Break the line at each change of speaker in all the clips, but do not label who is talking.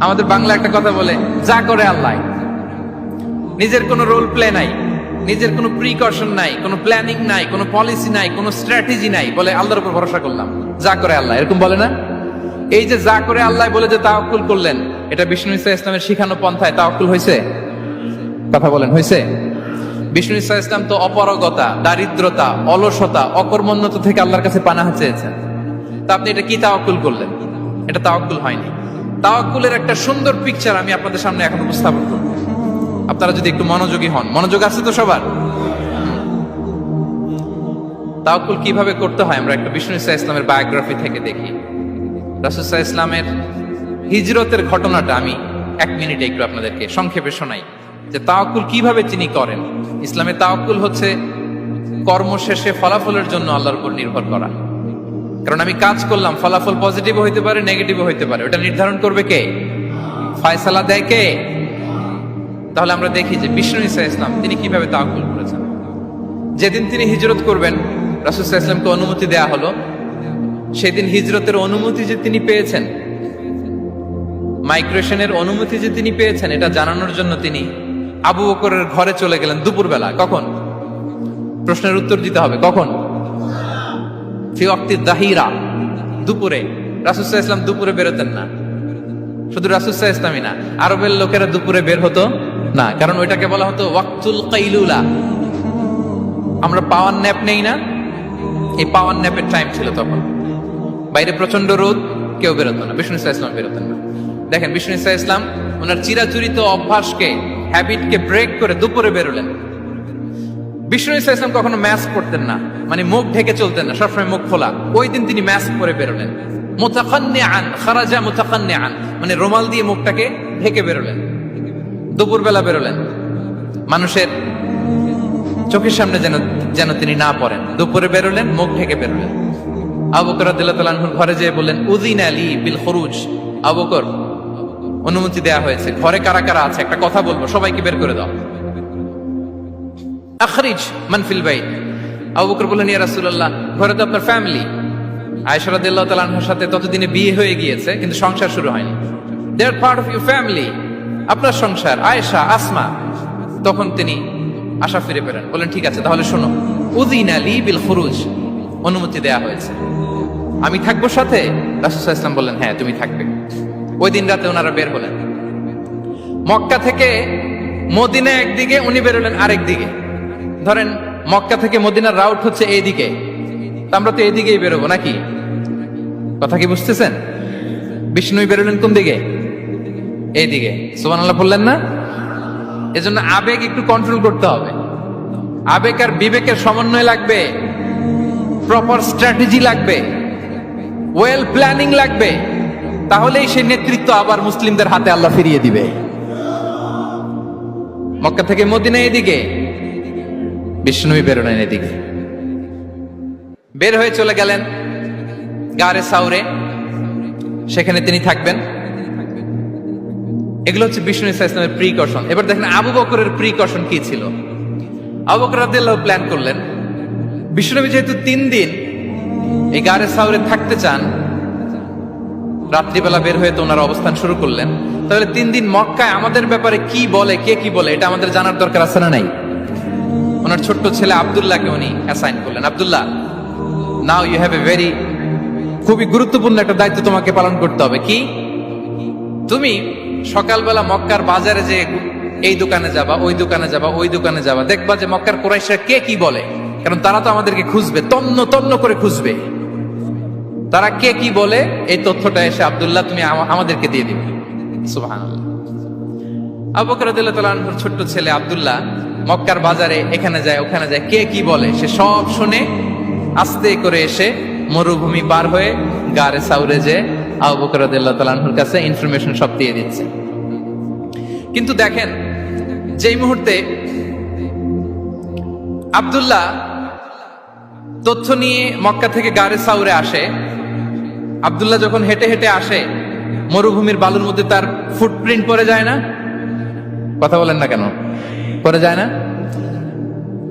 আমাদের বাংলা একটা কথা বলে, যা করে আল্লাহ। নিজের কোনো রোল প্লে নাই, নিজের কোনো প্রিকশন নাই, কোনো প্ল্যানিং নাই, কোনো পলিসি নাই, কোনো স্ট্র্যাটেজি নাই, বলে আল্লাহর উপর ভরসা করলাম, যা করে আল্লাহ, এরকম বলে না? এই যে যা করে আল্লাহ বলে যে তাওয়াক্কুল করলেন, এটা বিষ্ণু ইসা ইসলামের শিখানো পন্থায় তাওয়াক্কুল হয়েছে? কথা বলেন, হয়েছে? বিষ্ণু ইসা ইসলাম তো অপারগতা, দারিদ্রতা, অলসতা, অকর্মণ্যতা থেকে আল্লাহর কাছে পানাহ চেয়েছেন। তা আপনি এটা কি তাওয়াক্কুল করলেন? এটা তাওয়াক্কুল হয়নি। তাওয়াক্কুলের একটা সুন্দর পিকচার আমি আপনাদের সামনে এখন উপস্থাপন করব, আপনারা যদি একটু মনোযোগী হন। মনোযোগ আছে তো সবার? তাওয়াক্কুল কিভাবে করতে হয় আমরা একটা বিষ্ণু ইসা ইসলামের বায়োগ্রাফি থেকে দেখি। রাসূল সাল্লাল্লাহু আলাইহি ইসলামের হিজরতের ঘটনাটা আমি 1 মিনিটে একটু আপনাদেরকে সংক্ষেপে শোনাই, যে তাওয়াক্কুল কিভাবে তিনি করেন। ইসলামে তাওয়াক্কুল হচ্ছে কর্ম শেষে ফলাফলের জন্য আল্লাহর উপর নির্ভর করা। কারণ আমি কাজ করলাম, ফলাফল পজিটিভ হইতে পারে, নেগেটিভ হইতে পারে, ওটা নির্ধারণ করবে কে? ফয়সালা দেয় কে? তাহলে আমরা দেখি যে বিষ্ণু ইসা ইসলাম তিনি কিভাবে তাওয়াক্কুল করেছেন। যেদিন তিনি হিজরত করবেন, রাসূল সাল্লাল্লাহু আলাইহি ওয়াসাল্লামকে অনুমতি দেয়া হলো, সেদিন হিজরতের অনুমতি যে তিনি পেয়েছেন, মাইগ্রেশনের অনুমতি যে তিনি পেয়েছেন, এটা জানানোর জন্য তিনি আবু বকরের ঘরে চলে গেলেন দুপুরবেলা। কখন? প্রশ্নের উত্তর দিতে হবে, কখন? ফি ওয়াক্তি যাহিরা, দুপুরে। রাসূল সাল্লাল্লাহু আলাইহি ওয়াসাল্লাম দুপুরে বেরোতেন না। শুধু রাসূল সাল্লাল্লাহু আলাইহি ওয়াসাল্লামই না, আরবের লোকেরা দুপুরে বের হতো না, কারণ ওইটাকে বলা হতো ওয়াক্তুল কাইলুলা। আমরা পাওয়ার ন্যাপ নেই না, এই পাওয়ার ন্যাপের টাইম ছিল তখন। বাইরে প্রচন্ড রোদ, কেউ বেরোতো না, বিষ্ণু ইসা ইসলাম বেরোতেন না। দেখেন বিষ্ণু ইসা ইসলাম ওনার চিরাচরিত অভ্যাসকে, হ্যাবিটকে ব্রেক করে দুপুরে বেরোলেন। বিষ্ণু ইসা ইসলাম কখনো মাস্ক পরতেন না, মানে মুখ ঢেকে চলতেন না, সবসময় মুখ খোলা। ওই দিন তিনি মাস্ক পরে বেরোলেন। মুতাকান্নিআন, খারাজা মুতাকান্নিআন, মানে রুমাল দিয়ে মুখটাকে ঢেকে বেরোলেন। দুপুরবেলা বেরোলেন, মানুষের চোখের সামনে যেন তিনি না পড়েন। দুপুরে বেরোলেন, মুখ ঢেকে বেরোলেন। আবু বকর রাদিয়াল্লাহু তাআলা আনহুর ঘরে যেয়ে বললেন, উযিনা লি বিল খুরুজ। আবু বকর, অনুমতি দেয়া হয়েছে, ঘরে কারা কারা আছে একটা কথা বলবো, সবাইকে বের করে দাও। আখরিজ মান ফিল বাইত। আবু বকর বললেন, ইয়া রাসূলুল্লাহ, ঘরে তো আপনার ফ্যামিলি। আয়েশা রাদিয়াল্লাহু তাআলা আনহার সাথে ততদিনে বিয়ে হয়ে গিয়েছে, কিন্তু সংসার শুরু হয়নি। দে আর পার্ট অফ ইউর ফ্যামিলি, আপনার সংসার, আয়েশা, আসমা। তখন তিনি আশা ফিরে পেলেন, বলেন ঠিক আছে তাহলে শোনো, উযিনা লি বিল খুরুজ, অনুমতি দেয়া হয়েছে, আমি থাকবো সাথে? রাসূল সাল্লাল্লাহু আলাইহি ওয়াসাল্লাম বললেন, হ্যাঁ তুমি থাকবে। ওই দিন রাতে ওনারা বের হলেন। মক্কা থেকে মদিনা একদিকে, উনি বেরোলেন আরেক দিকে। ধরেন মক্কা থেকে মদিনার রাউট হচ্ছে এইদিকে, আমরা তো এইদিকেই বেরোবো নাকি? কথা কি বুঝতেছেন? বিষ্ণু বেরোলেন কোন দিকে? এইদিকে। সুবহানাল্লাহ বললেন না? এজন্য আবেগ একটু কন্ট্রোল করতে হবে। আবেগ আর বিবেকের সমন্বয় লাগবে, প্রপার স্ট্র্যাটেজি লাগবে, ওয়েল প্ল্যানিং লাগবে, তাহলেই সেই নেতৃত্ব আবার মুসলিমদের হাতে আল্লাহ ফিরিয়ে দিবে। মক্কা থেকে মদিনা এদিকে, বিষ্ণুই বেরোলেন এদিকে। বের হয়ে চলে গেলেন গারে সাউরে, সেখানে তিনি থাকবেন। এগুলো হচ্ছে বিষ্ণু ইসা ইসলামের প্রিকশন। এবার দেখেন আবু বকরের প্রিকশন কি ছিল। আবু বকর রাদিয়াল্লাহু প্ল্যান করলেন, বিষ্ণুনবী যেহেতু 3 দিন এই গারে সাউরে থাকতে চান, রাত্রিবেলা বের হয়ে তো ওনার অবস্থান শুরু করলেন, তাহলে 3 দিন মক্কায় আমাদের ব্যাপারে কি বলে, কে কি বলে, এটা আমাদের জানার দরকার আছে না নাই? ওনার ছোট্ট ছেলে আব্দুল্লাহকে উনি অ্যাসাইন করলেন, Abdullah, now you have a very, খুবই গুরুত্বপূর্ণ একটা দায়িত্ব তোমাকে পালন করতে হবে। কি? তুমি সকালবেলা মক্কার বাজারে যে এই দোকানে যাবা, ওই দোকানে যাবা, ওই দোকানে যাবা, দেখবা যে মক্কার কুরাইশরা কে কি বলে, কারণ তারা তো আমাদেরকে খুঁজবে, তন্ন তন্ন করে খুঁজবে। তারা কে কি বলে এই তথ্যটা এসে আব্দুল্লাহ তুমি আমাদেরকে দিয়ে দিবে। সুবহানাল্লাহ। আবু বকর রাদিয়াল্লাহু তাআলা আনহুর ছোট্ট ছেলে আব্দুল্লাহ মক্কার বাজারে এখানে যায় ওখানে যায়, কে কি বলে সে সব শুনে আস্তে করে এসে মরুভূমি পার হয়ে গারে সাউরে যে আবু বকর রাদিয়াল্লাহু তাআলা আনহুর কাছে ইনফরমেশন সব দিয়ে দিচ্ছে। কিন্তু দেখেন, যেই মুহূর্তে আব্দুল্লাহ তথ্য নিয়ে মক্কা থেকে গারে সাউরে আসে, আব্দুল্লাহ যখন হেঁটে হেঁটে আসে, মরুভূমির বালুর মধ্যে তার ফুটপ্রিন্ট পড়ে যায় না? কথা বলেন না কেন? পড়ে যায় না?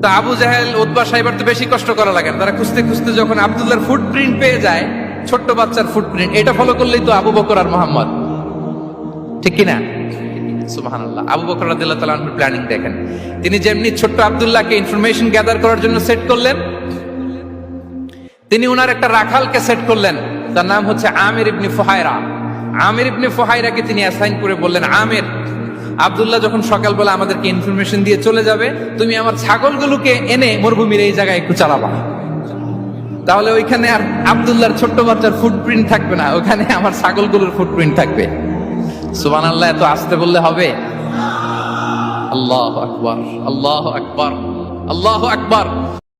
তা আবু জাহেল, উতবা সাইবার তো বেশি কষ্ট করা লাগে না, তারা খুঁজতে খুঁজতে যখন আব্দুল্লাহর ফুটপ্রিন্ট পেয়ে যায়, ছোট্ট বাচ্চার ফুটপ্রিন্ট, এটা ফলো করলেই তো আবু বকর আর মুহাম্মদ। ঠিক কিনা? সুবহানাল্লাহ। আবু বকর রাদিয়াল্লাহু তাআলা আনহুর প্ল্যানিং দেখেন। তিনি যেমনি ছোট্ট আব্দুল্লাহকে ইনফরমেশন গ্যাদার করার জন্য সেট করলেন, তিনি উনার একটা রাখালকে সেট করলেন, তার নাম হচ্ছে আমির ইবনে ফুহায়রা। আমির ইবনে ফুহায়রাকে তিনি অ্যাসাইন করে বললেন, আমির, আব্দুল্লাহ যখন সকালবেলা আমাদেরকে ইনফরমেশন দিয়ে চলে যাবে, তুমি আমার ছাগলগুলোকে এনে মরুভূমির এই জায়গায় একটু চালাবা। তাহলে ওইখানে আর আব্দুল্লাহর ছোট্ট বাচ্চার ফুটপ্রিন্ট থাকবে না, ওখানে আমার ছাগলগুলোর ফুটপ্রিন্ট থাকবে। সুবহানাল্লাহ। এত আসতে বললে হবে? আল্লাহু আকবার, আল্লাহু আকবার, আল্লাহু আকবার।